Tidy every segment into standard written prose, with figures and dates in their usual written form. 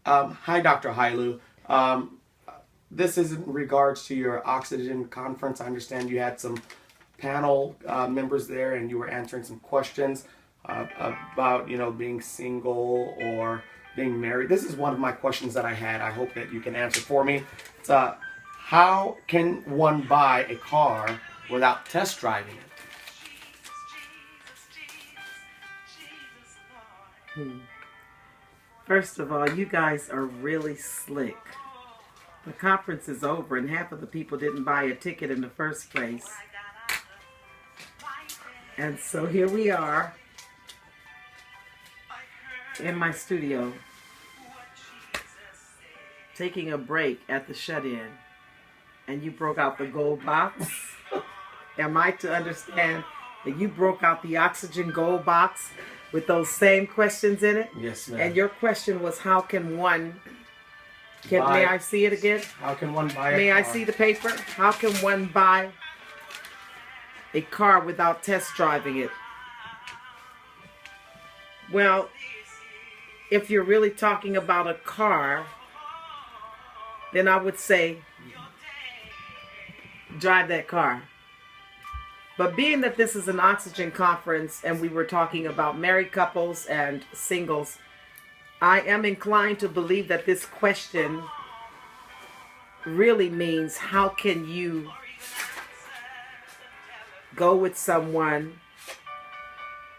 Hi, Dr. Hailu. This is in regards to your oxygen conference. I understand you had some panel members there, and you were answering some questions about, being single or being married. This is one of my questions that I had. I hope that you can answer for me. It's, how can one buy a car without test driving it? First of all, you guys are really slick. The conference is over and half of the people didn't buy a ticket in the first place. And so here we are in my studio taking a break at the shut-in, and you broke out the gold box. Am I to understand that you broke out the oxygen gold box with those same questions in it? Yes, ma'am. And your question was, how can one... may I see it again? How can one buy a car? May I see the paper? How can one buy a car without test driving it? Well, if you're really talking about a car, then I would say drive that car. But being that this is an oxygen conference and we were talking about married couples and singles, I am inclined to believe that this question really means, how can you go with someone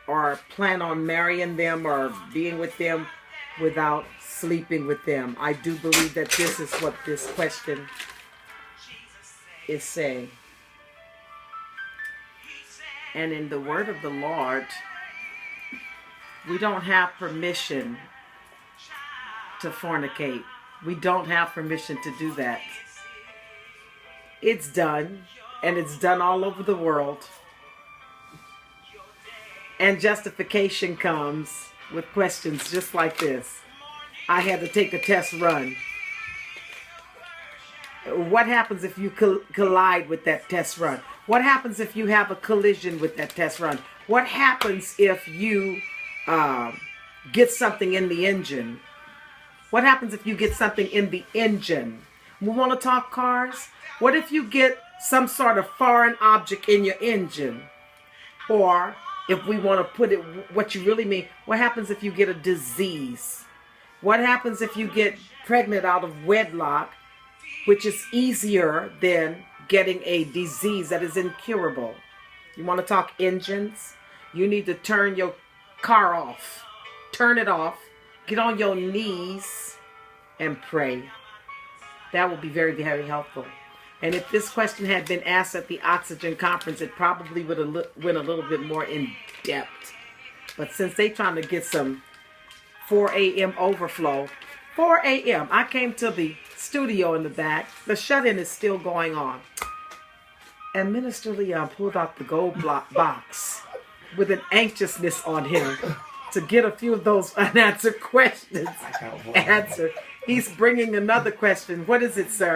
or plan on marrying them or being with them without sleeping with them? I do believe that this is what this question is saying. And in the word of the Lord, we don't have permission to fornicate. We don't have permission to do that. It's done, and it's done all over the world. And justification comes with questions just like this. I had to take a test run. What happens if you collide with that test run? What happens if you have a collision with that test run? What happens if you get something in the engine? What happens if you get something in the engine? We want to talk cars? What if you get some sort of foreign object in your engine? Or if we want to put it what you really mean, what happens if you get a disease? What happens if you get pregnant out of wedlock, which is easier than getting a disease that is incurable? You want to talk engines? You need to turn your car off. Turn it off. Get on your knees and pray. That will be very, very helpful. And if this question had been asked at the Oxygen Conference, it probably would have went a little bit more in depth. But since they're trying to get some 4 a.m. overflow, 4 a.m. I came to the studio in the back. The shut-in is still going on. And Minister Leon pulled out the gold box with an anxiousness on him to get a few of those unanswered questions answered. He's bringing another question. What is it, sir?